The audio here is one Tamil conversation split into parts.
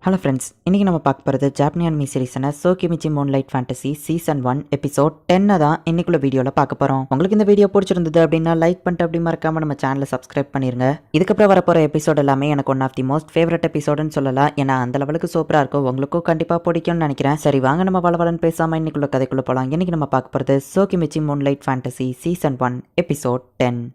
ஹலோ ஃப்ரெண்ட்ஸ், இன்றைக்கி நம்ம பார்க்க போகிறது ஜாப்பனியன் மீ சீரிஸான Tsukimichi moonlight fantasy season 1 episode 10 தான் இன்னைக்குள்ள வீடியோவில் பார்க்க போகிறோம். உங்களுக்கு இந்த வீடியோ பிடிச்சிருந்தது அப்படின்னா லைக் பண்ணிட்டு அப்படி மறக்காம நம்ம சேனலை சப்ஸ்கிரைப் பண்ணிருங்க. இதுக்கப்புறம் வரப்போகிற எபிசோட் எல்லாமே எனக்கு one of the most favourite எபிசோடுன்னு சொல்லலாம். ஏன்னா அந்த லெவலுக்கு சூப்பராக இருக்கும், உங்களுக்கும் கண்டிப்பாக பிடிக்கும்னு நினைக்கிறேன். சரி வாங்க நம்ம வளவலன்னு பேசாமல் இன்னைக்குள்ள கதைக்குள்ளே போகலாம். இன்றைக்கி நம்ம பார்க்க போகிறது சோகிமிச்சி மூன்லைட் ஃபேண்டசி சீசன் 1 எபிசோட் 10.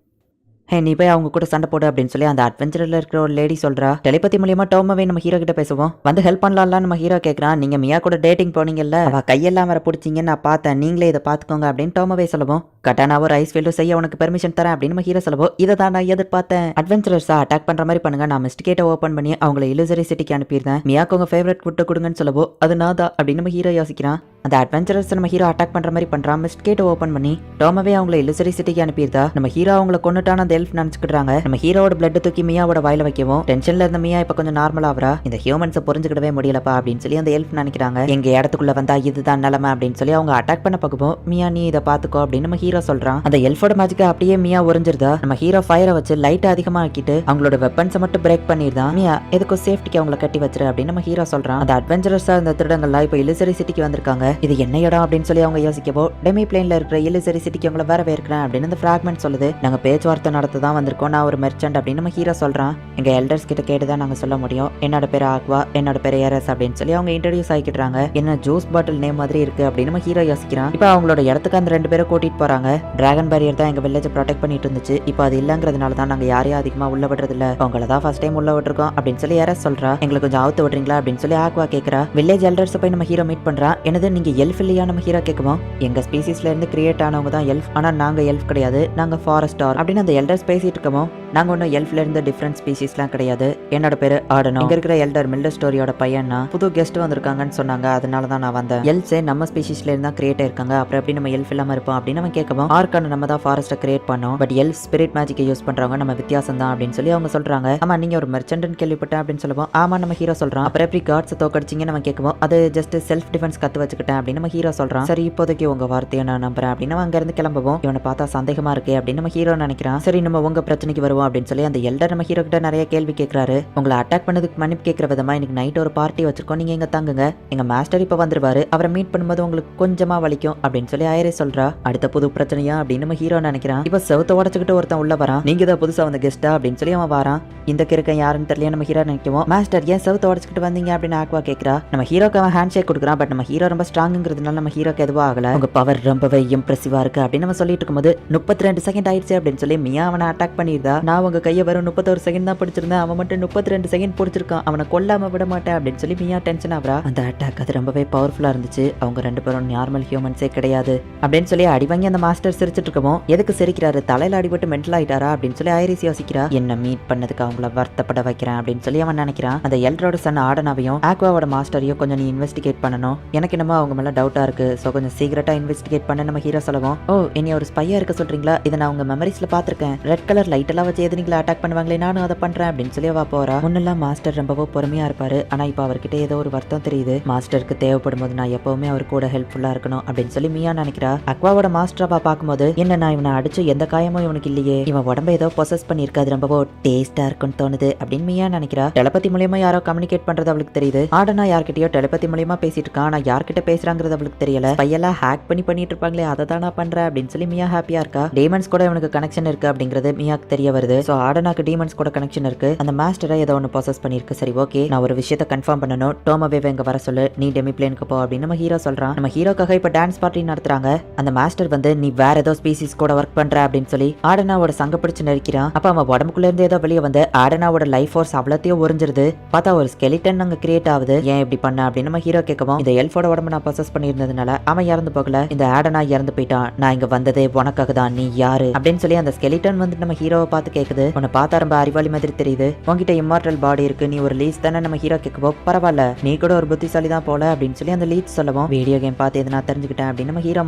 ஹே நீ போய் அவங்க கூட சண்டை போடு அப்படின்னு சொல்லி அந்த அட்வென்ச்சரில் இருக்கிற ஒரு லேடி சொல்றா. டெலிபதி மூலியமா டோமாவே நம்ம ஹீரோ கிட்ட பேசுவோம், வந்து ஹெல்ப் பண்ணலாம்லாம் நம்ம ஹீரோ கேட்கறான். நீங்க மியா கூட டேட்டிங் போனீங்கல்ல, அவ கையெல்லாம் வர பிடிச்சிங்க நான் பார்த்தேன், நீங்களே இதை பார்த்துக்கோங்க அப்படின்னு டோமாவே சொல்லுவோம். கட்டானாவோ ரைஸ் ஃபீல்டு செய்ய உனக்கு பெர்மிஷன் தரேன் அப்படின்னு நம்ம ஹீரோ சொல்லுவோம். இதை தான் நான் எதிர்பார்த்தேன். அட்வென்ச்சரர்ஸா அட்டாக் பண்ற மாதிரி பண்ணுங்க, நான் மிஸ்டிகேட்டை ஓப்பன் பண்ணி அவங்களை இலுசரி சிட்டிக்கு அனுப்பியிருந்தேன். மியாக்கு உங்க ஃபேவரட் ஃபுட்டை கொடுங்கன்னு சொல்லுவோம். அது நான் தான் அப்படின்னு நம்ம ஹீரோ யோசிக்கிறான். அந்த அட்வென்ச்சரர்ஸ் நம்ம ஹீரோ அட்டாக் பண்ற மாதிரி பண்றான். மிஸ்டிகேட்டை ஓப்பன் பண்ணி டோமாவே அவங்களை இலுசரி சிட்டிக்கு அனுப்பியிருந்தா. நம்ம ஹீரோ அவங்களை கொண்டுட்டான அந்த எல்ஃப் நினைச்சுக்கிட்டாங்க. நம்ம ஹீரோட பிளட் தூக்கி மியாவோட வாயில வைக்கவும் டென்ஷன்ல இருந்த மியா இப்ப கொஞ்சம் நார்மல் ஆவரா. இந்த ஹியூமன்ஸை புரிஞ்சுக்கிடவே முடியலப்பா அப்படின்னு சொல்லி அந்த எல்ஃப் நினைக்கிறாங்க. எங்க இடத்துக்குள்ள வந்தா இதுதான் நிலைமை அப்படின்னு சொல்லி அவங்க அட்டாக் பண்ண பார்க்கவும் மியா நீ இதை பாத்துக்கோ அப்படின்னு நம்ம ஹீரோ சொல்றான். அந்த எல்ஃபோட மேஜிக்கா அப்படியே மியா உறிஞ்சிருதா. நம்ம ஹீரோ ஃபயரை வச்சு லைட் அதிகமா ஆக்கிட்டு அவங்களோட வெப்பன்ஸை மட்டும் பிரேக் பண்ணிருந்தான். மியா எதுக்கும் சேஃப்டிக்கு அவங்களை கட்டி வச்சிரு அப்படின்னு நம்ம ஹீரோ சொல்றான். அந்த அட்வென்ச்சரஸா இந்த திருடங்கள்லாம் இப்ப இலுசரி சிட்டிக்கு வந்திருக்காங்க. இது என்ன இடம் அப்படின்னு சொல்லி அவங்க யோசிக்கவோ டெமி பிளேன்ல இருக்கிற இலுசரி சிட்டிக்கு அவங்களை வரவே இருக்கிறேன் அப்படின்னு அந்த ஃபிராக்மெண்ட் சொல்லுது. நாங்க பேச்சுவார்த்தை நடத்த தான் வந்திருக்கோம், நான் ஒரு மெர்ச்சன்ட் அப்படின்னு நம்ம ஹீரோ சொல்றான். எங்க எல்டர்ஸ் கிட்ட கேட்டுதான் நாங்க சொல்ல முடியும். என்னோட பேரு ஆக்வா, என்னோட பேரு ஏரஸ் அப்படின்னு சொல்லி அவங்க இன்ட்ரோடியூஸ் ஆகிக்கிறாங்க. என்ன ஜூஸ் பாட்டில் நேம் மாதிரி இருக்கு அப்படின்னு நம்ம ஹீரோ யோசிக்கிறான். இப்போ அவங்களோட இடத்துக்கு அந்த ரெண்டு பேரும் கூட்டிட்டு போறாங்க. டிராகன் பேரியர் தான் எங்க வில்லேஜ் ப்ரொடெக்ட் பண்ணிட்டு இருந்துச்சு, இப்போ அது இல்லங்கிறதுனால தான் நாங்க யாரையும் அதிகமா உள்ள விடுறது இல்ல, அவங்கள தான் ஃபர்ஸ்ட் டைம் உள்ள விட்டுருக்கோம் அப்படின்னு சொல்லி ஏரஸ் சொல்றா. எங்களுக்கு கொஞ்சம் அவுத்து விடுறீங்களா அப்படின்னு சொல்லி ஆக்வா கேட்கறா. வில்லேஜ் எல்டர்ஸ் போய் நம்ம ஹீரோ மீட் பண்றா. என்னது நீங்க எல்ஃப் இல்லையா நம்ம ஹீரோ கேட்கவும், எங்க ஸ்பீசிஸ்ல இருந்து கிரியேட் ஆனவங்க தான் எல்ஃப், ஆனா நாங்க எல்ஃப் கிடையாது, நாங்க ஃபாரஸ்டார் அப்படின்னு அந்த எல்டர்ஸ் பேசிட்டு இருக்கோம். நாங்க ஒன்னும் எல்ஃப்ல இருந்து டிஃபரண்ட் ஸ்பீசிஸ்லாம் கிடையாது. என்னோட பேரு ஆடனோ, இங்க இருக்கிற எல்டர் மில்டர் ஸ்டோரியோட பையனா, புது கெஸ்ட் வந்திருக்காங்கன்னு சொன்னாங்க, அதனால தான் நான் வந்தேன். எல்ஸே நம்ம ஸ்பீசிஸ்ல இருந்தா கிரியேட் ஆயிருக்காங்க, அப்புறம் எப்படி நம்ம எல்ஃப் இல்லாம இருப்போம் அப்படின்னு நம்ம கேட்கவும், ஆர்கான நம்ம தான் ஃபாரஸ்ட்டை கிரியேட் பண்ணோம், பட் எல்ஃப் ஸ்பிரிட் மேஜிக்கை யூஸ் பண்றவங்க நம்ம வித்தியாசம் தான் அப்படின்னு சொல்லி அவங்க சொல்றாங்க. ஆமா நீங்க ஒரு மெர்ச்சன்ட்னு கேள்விப்பட்டேன் அப்படின்னு சொல்லுவோம். ஆமா நம்ம ஹீரோ சொல்றான். அப்புறம் எப்படி கார்ட்ஸ் தோக்கடிச்சிங்க நம்ம கேட்கவும், அது ஜஸ்ட் செல்ஃப் டிஃபென்ஸ் கத்து வச்சுக்கிட்டேன் அப்படின்னு நம்ம ஹீரோ சொல்றான். சரி இப்போதைக்கு உங்க வார்த்தையை நான் நம்புறேன் அப்படின்னு அங்க இருந்து கிளம்புவோம். இவனை பார்த்தா சந்தேகமா இருக்கு அப்படின்னு நம்ம ஹீரோ நினைக்கிறான். சரி நம்ம உங்க பிரச்சனைக்கு வருவோம் அப்படின்னு சொல்லி அந்த எல்டர் நம்ம ஹீரோ கிட்ட நிறைய கேள்வி கேட்கறாரு. உங்களை அட்டாக் பண்ணதுக்கு மன்னிப்பு கேட்கிற விதமா இன்னைக்கு நைட் ஒரு பார்ட்டி வச்சிருக்கோம், நீங்க எங்க தங்குங்க, எங்க மாஸ்டர் இப்ப வந்துருவாரு, அவரை மீட் பண்ணும்போது உங்களுக்கு கொஞ்சமா வலிக்கும் அப்படின்னு சொல்லி ஐரே சொல்றா. அடுத்த புது பிரச்சனையா அப்படின்னு நம்ம ஹீரோ நினைக்கிறான். இப்ப செவுத்த உடச்சுக்கிட்டு ஒருத்தன் உள்ள வரான். நீங்க தான் புதுசா வந்த கெஸ்டா அப்படின்னு சொல்லி அவன் வரான். இந்த கிறுக்கன் யாருன்னு தெரியல நம்ம ஹீரோ நினைக்குவோம். மாஸ்டர் ஏன் செவுத்த உடச்சுக்கிட்டு வந்தீங்க அப்படின்னு ஆக்வா கேட்கறா. நம்ம ஹீரோக்கு அவன் ஹேண்ட் ஷேக் கொடுக்குறான். பட் நம்ம ஹீரோ ரொம்ப ஸ்ட்ராங்கிறதுனால நம்ம ஹீரோக்கு எதுவும் ஆகல. உங்க பவர் ரொம்பவே இம்ப்ரெசிவா இருக்கு அப்படின்னு நம்ம சொல்லிட்டு இருக்கும்போது 32 செகண்ட் ஆயிடுச்சு அப்படின்னு சொல்லி மியா அவனை அட்டாக் பண்ணிருந்தா. நான் உங்க கையை வரும் 31 செகண்ட் தான் பிடிச்சிருந்தேன், அவன் மட்டும் 32 செகண்ட் பிடிச்சிருக்கான், அவனை கொல்லாம விட மாட்டேன் அப்படின்னு சொல்லி மியா டென்ஷன் ஆகிறா. அந்த அட்டாக் அது ரொம்பவே பவர்ஃபுல்லா இருந்துச்சு, அவங்க ரெண்டு பேரும் நார்மல் ஹியூமன்ஸே கிடையாது அப்படின்னு சொல்லி அடிவாங்கி அந்த மாஸ்டர் சிரிச்சிட்டு இருக்கவும், எதுக்கு சிரிக்கிறாரு, தலையில அடிபட்டு மென்டல் ஆயிட்டாரா அப்படின்னு சொல்லி ஐரிஸ் யோசிக்கிறா. என்ன மீட் பண்ணதுக்கு அவங்கள வருத்தப்பட வைக்கிறேன் அப்படின்னு சொல்லி அவன் நினைக்கிறான். அந்த எல்டரோட சன் ஆடனாவையும் ஆக்வாவோட மாஸ்டரையும் கொஞ்சம் நீ இன்வெஸ்டிகேட் பண்ணணும், எனக்கு என்னமோ அவங்க மேல டவுட்டா இருக்கு, சோ கொஞ்சம் சீக்கிரட்டா இன்வெஸ்டிகேட் பண்ண நம்ம ஹீரோ சொல்லுவோம். ஓ இனி ஒரு ஸ்பையா இருக்க சொல்றீங்களா, இதை நான் உங்க மெமரிஸ்ல பாத்திருக்கேன், ரெட் கலர் லைட் எல்லாம் வச்சு எதிரிகளை அட்டாக் பண்ணுவாங்களே நானும் அதை பண்றேன் அப்படின்னு சொல்லி அவ போறா. முன்னெல்லாம் மாஸ்டர் ரொம்பவோ பொறுமையா இருப்பாரு, ஆனா இப்ப அவர்கிட்ட ஏதோ ஒரு வருத்தம் தெரியுது, மாஸ்டருக்கு தேவைப்படும் போது நான் எப்பவுமே அவர் கூட ஹெல்ப்ஃபுல்லா இருக்கணும் அப்படின்னு சொல்லி மியா நினைக்கிறா. அக்வாவோட மாஸ்டரா பார்க்கும்போது என்ன நான் இவனை அடிச்சு எந்த காயமும் இவனுக்கு இல்லையே, இவன் உடம்ப ஏதோ பொசஸ் பண்ணிருக்காது, ரொம்பவோ டேஸ்டா இருக்குன்னு தோணுது அப்படின்னு மியா நினைக்கிறா. டெலபதி மூலியமா யாரோ கம்யூனிகேட் பண்றது அவளுக்கு தெரியுது. ஆடனா யார்கிட்டயோ டெலபதி மூலியமா பேசிட்டு இருக்கான், ஆனா யார்கிட்ட பேசுறாங்கிறது அவளுக்கு தெரியல. பையெல்லாம் ஹேக் பண்ணிட்டு இருப்பாங்களே அதை தான் நான் பண்றேன் அப்படின்னு சொல்லி மியா ஹாப்பியா இருக்கா. டீமன்ஸ் கூட இவனுக்கு கனெக்ஷன் இருக்கு அப்படிங்கிறது மியாக்கு தெரிய வருது. சோ ஆடனாக்கு டீமன்ஸ் கூட கனெக்ஷன் இருக்கு, அந்த மாஸ்டரை ஏதோ ஒன்று ப்ராசஸ் பண்ணிருக்கு. சரி ஓகே நான் ஒரு விஷயத்தை கன்ஃபார்ம் பண்ணணும், டோமாவே எங்க வர சொல்லு, நீ டெமி பிளேனுக்கு போ அப்படின்னு நம்ம ஹீரோ சொல்றான். நம்ம ஹீரோக்காக இப்ப டான்ஸ் பார்ட்டி நடத்துறாங்க. அந்த மாஸ்டர் வந்து நீ வேற ஏதோ ஸ்பீசிஸ் கூட ஒர்க் பண்ற அப்படின்னு சொல்லி ஆடனாவோட சங்க பிடிச்சு நெரிக்கிறான். அப்ப அவன் உடம்புக்குள்ள இருந்து ஏதோ வெளியே வந்து ஆடனாவோட லைஃப் ஃபோர்ஸ் அவ்வளோத்தையும் உறிஞ்சிருது. பார்த்தா ஒரு ஸ்கெலிட்டன் அங்க கிரியேட் ஆகுது. ஏன் இப்படி பண்ண அப்படின்னு நம்ம ஹீரோ கேட்கவும், இந்த எல்ஃபோட உடம்பு நான் ப்ராசஸ் பண்ணியிருந்ததுனால அவன் இறந்து போகல, இந்த ஆடனா இறந்து போயிட்டான், நான் இங்க வந்ததே உனக்காக தான், நீ யாரு அப்படின்னு சொல்லி அந்த ஸ்கெலிட்டன் வந்து நம்ம ஹீரோவை பார்த்து கேக்குது. உன்னை பார்த்தா ரொம்ப அறிவாளி மாதிரி தெரியுது, உன்கிட்ட இம்மார்டல் பாடி இருக்கு, நீ ஒரு லீஸ் தானே நம்ம ஹீரோ கேட்கவும், பரவாயில்ல நீ கூட ஒரு புத்திசாலி தான் போல அப்படின்னு சொல்லி அந்த லீஸ் சொல்லவும், வீடியோ கேம் பார்த்து எது நான் தெரிஞ்சுக்கிட்டேன் அப்படின்னு நம்ம ஹீரோ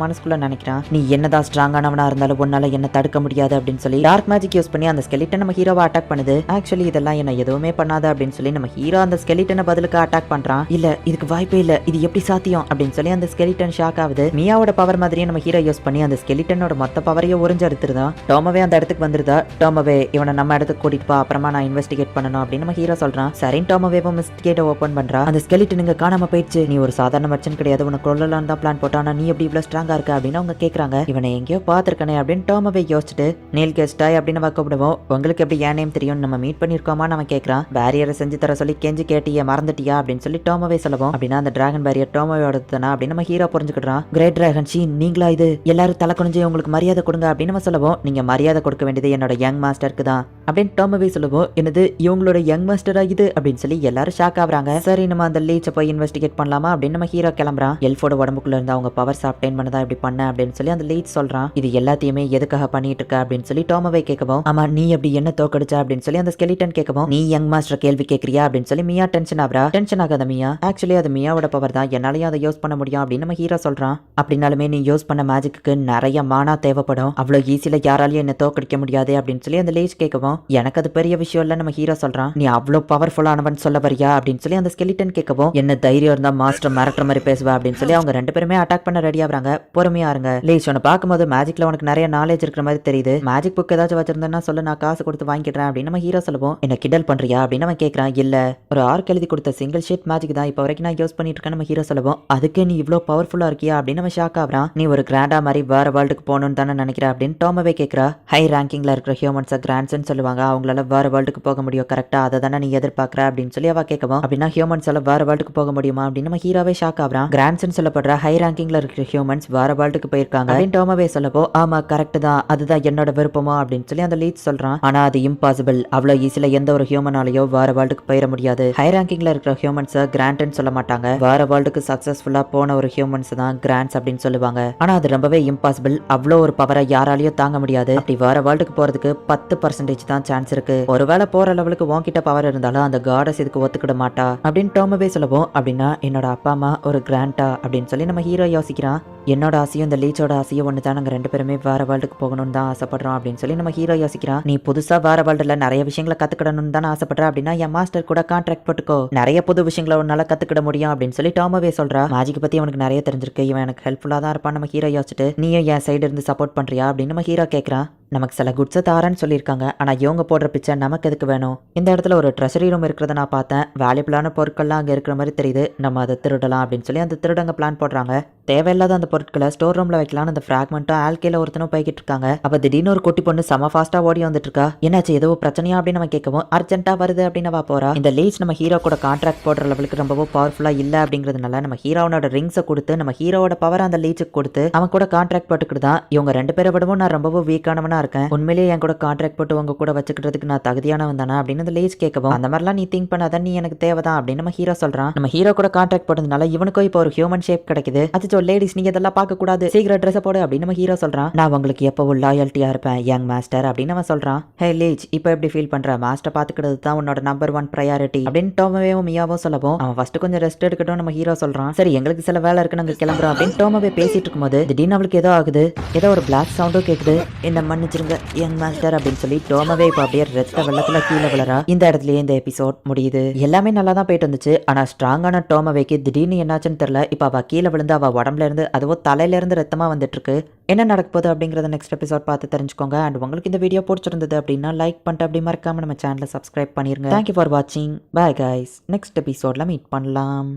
மனசுக்குள்ள நினைக்கிறான். நீ என்னதான் ஸ்ட்ராங்கானவனா இருந்தாலும் உன்னால என்ன தடுக்க முடியாது அப்படின்னு சொல்லி டார்க் மேஜிக் யூஸ் பண்ணி அந்த ஸ்கெலிட்டன் நம்ம ஹீரோவை அட்டாக் பண்ணுது. ஆக்சுவலி இதெல்லாம் என்ன எதுவுமே பண்ணாத அப்படின்னு சொல்லி நம்ம ஹீரோ அந்த ஸ்கெலிட்டனை பதிலுக்கு அட்டாக் பண்றான். இல்ல இதுக்கு வாய்ப்பே இல்ல, இது எப்படி சாத்தியம் அப்படின்னு சொல்லி அந்த ஸ்கெலிட்டன் ஷாக் ஆகுது. மியாவோட பவர் மாதிரியே நம்ம ஹீரோ யூஸ் பண்ணி அந்த ஸ்கெலிட்டனோட மொத்த பவரையும் உறிஞ்சு எடுத்துருதான். டோமாவே அந்த இடத்துக்கு வந்துருதா. டோமாவே டோமோவே இவனை நம்ம இடத்துக்கு கூட்டிட்டு போ, அப்புறமா நான் இன்வெஸ்டிகேட் பண்ணணும் அப்படின்னு நம்ம ஹீரோ சொல்றான். சரின்னு டோமோவேவும் இன்வெஸ்டிகேட் ஓபன் பண்றா. அந்த ஸ்கெலிட்டன் இங்க காணாம போயிடுச்சு, நீ ஒரு சாதாரண மர்ச்சன்ட் கிடையாது, உனக்கு கொல்லலாம் தான் பிளான் போட்டா, ஆனா நீ எப்படி இவ்வளவு ஸ்ட்ராங்கா இருக்க அப்படின்னு அவங்க கேக்குறாங்க. இவனை எங்கேயோ பாத்துருக்கனே அப்படின்னு டோமோவே யோசிச்சுட்டு நீல் கெஸ்டாய் அப்படின்னு கூப்பிடுவோம். உங்களுக்கு எப்படி ஏன் நேம் தெரியும், நம்ம மீட் பண்ணிருக்கோமா நம்ம கேட்கறான். பேரியரை செஞ்சு தர சொல்லி கெஞ்சி கேட்டியா மறந்துட்டியா அப்படின்னு சொல்லி டோமோவே சொல்லவும். அப்படின்னா அந்த டிராகன் பேரியர் டோமோவோட தானா அப்படின்னு நம்ம ஹீரோ புரிஞ்சுக்கிட்டான். கிரேட் டிராகன் ஷீ நீங்களா இது, எல்லாரும் தலை குனிஞ்சு உங்களுக்கு மரியாதை கொடுங்க அப்படின்னு நம்ம சொல்லவும். நீங்க மரியாதை கொடுக்க வேண்டியது என்னோட யங் மாஸ்டருக்கு தான் அப்படின்னு டோமோவே சொல்லுவோம். என்னது இவங்களோட யங் மாஸ்டரா இது அப்படின்னு சொல்லி எல்லாரும் ஷாக் ஆகுறாங்க. சரி நம்ம அந்த லீச்சை போய் இன்வெஸ்டிகேட் பண்ணலாமா அப்படின்னு நம்ம ஹீரோ கிளம்புறான். எல்ஃபோட உடம்புக்குள்ள இருந்து அவங்க பவர் சாப்டைன் பண்ணதா இப்படி பண்ண அப்படின்னு சொல்லி அந்த லீச் சொல்றான். இது எல்லாத்தையுமே எதுக்காக பண்ணிட்டு இருக்க அப்படின்னு சொல்லி டோமோவே கேட்கவும். ஆமா நீ எப்படி என்ன தோக்கடிச்சா அப்படின்னு சொல்லி அந்த ஸ்கெலிட்டன் கேட்கவும். நீ யங் மாஸ்டர் கேள்வி கேட்கறியா அப்படின்னு சொல்லி மியா டென்ஷன் ஆகுறா. டென்ஷன் ஆகாத மியா, ஆக்சுவலி அது மியாவோட பவர் தான், என்னாலையும் அதை யூஸ் பண்ண முடியும் அப்படின்னு நம்ம ஹீரோ சொல்றான். அப்படின்னாலுமே நீ யூஸ் பண்ண மேஜிக்கு நிறைய மானா தேவைப்படும், அவ்வளவு ஈஸியில யாராலையும் என்ன தோக்கடிக்க முடியாது அப்படின்னு சொல்லி அந்த லீச் கேட்கவும். எனக்கு அது பெரிய விஷயம் இல்ல நம்ம ஹீரோ சொல்றான். நீ அவ்வளவு பவர்ஃபுல்லானவன் சொல்ல வரியா அப்படின்னு சொல்லி அந்த ஸ்கெலிட்டன் கேட்கவும். என்ன தைரியம் இருந்தா மாஸ்டர் மிரட்டுற மாதிரி பேசுவா அப்படின்னு சொல்லி அவங்க ரெண்டு பேருமே அட்டாக் பண்ண ரெடி ஆகுறாங்க. பொறுமையா இருங்க லீச், உன்னை பார்க்கும்போது மேஜிக்ல உனக்கு நிறைய நாலேஜ் இருக்கிற மாதிரி தெரியுது, மேஜிக் புக் ஏதாச்சும் வச்சிருந்தேன்னா சொல்ல, நான் காசு கொடுத்து வாங்கிக்கிறேன் அப்படின்னு நம்ம ஹீரோ சொல்லுவோம். என்ன கிண்டல் பண்றியா அப்படின்னு அவன் கேட்கறான். இல்ல ஒரு ஆர்க் எழுதி கொடுத்த சிங்கிள் ஷீட் மேஜிக் தான் இப்போ வரைக்கும் நான் யூஸ் பண்ணிட்டு இருக்கேன் நம்ம ஹீரோ சொல்லுவோம். அதுக்கு நீ இவ்வளவு பவர்ஃபுல்லா இருக்கியா அப்படின்னு நம்ம ஷாக் ஆகுறான். நீ ஒரு கிராண்டா மாதிரி வேற வேர்ல்டுக்கு போகணும்னு தானே நினைக்கிற அப்படின்னு டோமோவே கேட்கறா. ஹை ரேங்கிங்ல இருக்கிற ஹியூமன்ஸை கிராண்ட்ஸ்ன்னு சொல்லுவாங்க, அவங்களால வேற வேர்ல்டுக்கு போக முடியும் கரெக்டா, அதை தானே நீ எதிர்பார்க்கற அப்படின்னு சொல்லி அவ கேட்கவும். அப்படின்னா ஹியூமன்ஸால வேற வேர்ல்டுக்கு போக முடியுமா அப்படின்னு நம்ம ஹீரோவே ஷாக் ஆகுறான். கிராண்ட்ஸ்ன்னு சொல்லப்படுற ஹை ரேங்கிங்ல இருக்கிற ஹியூமன்ஸ் வேற வேர்ல்டுக்கு போயிருக்காங்க அப்படின்னு டோமோவே சொல்லப்போ. ஆமா கரெக்ட் தான், அதுதான் என்னோட விருப்பமோ அப்படின்னு சொல்லி அந்த லீச் சொல்றான். ஆனா அது இம்பாசிபிள், அவ்வளவு ஈஸில எந்த ஒரு ஹியூமனாலேயோ வேற வேர்ல்டுக்கு போயிட முடியாது. ஹை ரேங்கிங்ல இருக்கிற ஹியூமன்ஸை கிராண்ட்னு சொல்ல மாட்டாங்க, வேற வேர்ல்டுக்கு சக்சஸ்ஃபுல்லா போன ஒரு ஹியூமன்ஸ் தான் கிராண்ட்ஸ் அப்படின்னு சொல்லுவாங்க. ஆனா அது ரொம்பவே இம்பாசிபிள், அவ்வளோ ஒரு பவரை யாராலையும் தாங்க முடியாது. அப்படி வேற வேர்ல்டுக்கு போறதுக்கு 10% தான் சான்ஸ் இருக்கு. ஒருவேளை போற லெவலுக்கு உன்கிட்ட பவர் இருந்தாலும் அந்த காடஸ் இதுக்கு ஒத்துக்கிட மாட்டா அப்படின்னு டோமோவே சொல்லுவோம். அப்படின்னா என்னோட அப்பா அம்மா ஒரு கிராண்டா அப்படின்னு சொல்லி நம்ம ஹீரோ யோசிக்கிறான். என்னோட ஆசையும் இந்த லீச்சோட ஆசையும் ஒன்று தான், நாங்கள் ரெண்டு பேருமே வேற வேர்ல்டுக்கு போகணும்னு தான் ஆசைப்படுறோம் அப்படின்னு சொல்லி நம்ம ஹீரோ யோசிக்கிறான். நீ புதுசா வேற வேர்ல்டுல நிறைய விஷயங்களை கத்துக்கிடணும்னு தான் ஆசைப்படுற அப்படின்னா என் மாஸ்டர் கூட கான்ட்ராக்ட் போட்டுக்கோ, நிறைய புது விஷயங்களை உன்னால கத்துக்கிட முடியும் அப்படின்னு சொல்லி டோமோவே சொல்றா. மேஜிக் பத்தி அவனுக்கு நிறைய தெரிஞ்சிருக்கு, இவன் எனக்கு ஹெல்ப்ஃபுல்லா தான் இருப்பான் நம்ம ஹீரோ யோசிச்சுட்டு. நீயும் என் சைடு இருந்து சப்போர்ட் பண்றியா அப்படின்னு நம்ம ஹீரோ கேட்கறான். நமக்கு சில குட்ஸை தாரன்னு சொல்லியிருக்காங்க, ஆனா இவங்க போடுற பிச்சை நமக்கு எதுக்கு வேணும்? இந்த இடத்துல ஒரு ட்ரெஷரி ரூம் இருக்கிறத நான் பார்த்தேன், வேல்யூபிளான பொருட்கள்லாம் அங்கே இருக்கிற மாதிரி தெரியுது, நம்ம அதை திருடலாம் அப்படின்னு சொல்லி அந்த திருடங்க பிளான் போடுறாங்க. தேவையில்லாத அந்த பொருட்களை ஸ்டோர் ரூம்ல வைக்கலாம்னு அந்த ஃபிராக்மெண்ட்டும் ஆல்கேல ஒருத்தனும் போய்கிட்டு இருக்காங்க. அப்ப திடீர்னு ஒரு குட்டி பொண்ணு செம ஃபாஸ்டா ஓடி வந்துட்டு இருக்கா. என்னாச்சு ஏதோ பிரச்சனையா அப்படின்னு நம்ம கேட்கவும். அர்ஜென்ட்டா வருது அப்படின்னு வா போறா. இந்த லீச் நம்ம ஹீரோ கூட கான்ட்ராக்ட் போடுற லெவலுக்கு ரொம்பவும் பவர்ஃபுல்லா இல்ல அப்படிங்கிறதுனால நம்ம ஹீரோனோட ரிங்ஸை கொடுத்து நம்ம ஹீரோவோட பவர் அந்த லீச்சுக்கு கொடுத்து அவன் கூட கான்ட்ராக்ட் போட்டுக்கிட்டுதான். இவங்க ரெண்டு பேரை விடவும் நான் ரொம்பவும் வீக்கானவனா இருக்கேன், உண்மையிலேயே என் கூட கான்ட்ராக்ட் போட்டு உங்க கூட வச்சுக்கிறதுக்கு நான் தகுதியானவன் தானே அப்படின்னு அந்த லீச் கேட்கவும். அந்த மாதிரிலாம் நீ திங்க் பண்ணாத, நீ எனக்கு தேவைதான் அப்படின்னு நம்ம ஹீரோ சொல்றான். நம்ம ஹீரோ கூட கான்ட்ராக்ட் போட்டதுனால இவனுக்கும் இப்போ ஒரு ஹியூமன் ஷேப் கிடைக்குது. அது லேடிஸ் நீங்க இதெல்லாம் பார்க்க கூடாது, சீக்கிரம் ட்ரெஸ் போடு அப்படின்னு நம்ம ஹீரோ சொல்றான். நான் உங்களுக்கு எப்பவும் லாயல்ட்டியா இருப்பேன் யங் மாஸ்டர் அப்படின்னு அவன் சொல்றான். ஹே லீச், இப்போ எப்படி ஃபீல் பண்ற? மாஸ்டர் பாத்துக்கிறது தான் உன்னோட நம்பர் 1 ப்ரையாரிட்டி அப்படின்னு டோமோவேவும் மியாவும் சொல்லவும். அவன் ஃபர்ஸ்ட் கொஞ்சம் ரெஸ்ட் எடுக்கட்டும் நம்ம ஹீரோ சொல்றான். சரி எங்களுக்கு சில வேலை இருக்கு, நாங்க கிளம்புறோம் அப்படின்னு டோமோவே பேசிட்டு இருக்கும்போது திடீர்னு அவளுக்கு ஏதோ ஆகுது, ஏதோ ஒரு பிளாக் சவுண்டும் கேக்குது. என்ன மன்னிச்சிருங்க யங் மாஸ்டர் அப்படின்னு சொல்லி டோமோவே இப்போ அப்படியே ரத்த வெள்ளத்துல கீழே விழறா. இந்த இடத்துலயே இந்த எபிசோட் முடியுது. எல்லாமே நல்லா தான் போயிட்டு இருந்துச்சு, ஆனா ஸ்ட்ராங்கான டோமோவேக்கு திடீர்னு என்னாச்சுன்னு தெரியல. இப்போ அவ கீழே விழுந்து அவ உடம்புல இருந்து அதுவோ தலையில இருந்து ரத்தமா வந்துட்டு இருக்கு. என்ன நடக்க போகுது அப்படிங்கறத நெக்ஸ்ட் எபிசோட் பார்த்து தெரிஞ்சுக்கோங்க. அண்ட் உங்களுக்கு இந்த வீடியோ பிடிச்சிருந்தது அப்படின்னா லைக் பண்ணிட்டு அப்படி மறக்காம நம்ம சேனலை சப்ஸ்கிரைப் பண்ணிருங்க. தேங்க்யூ ஃபார் வாட்சிங். பை கைஸ், நெக்ஸ்ட் எபிசோட்ல மீட் பண்ணலாம்.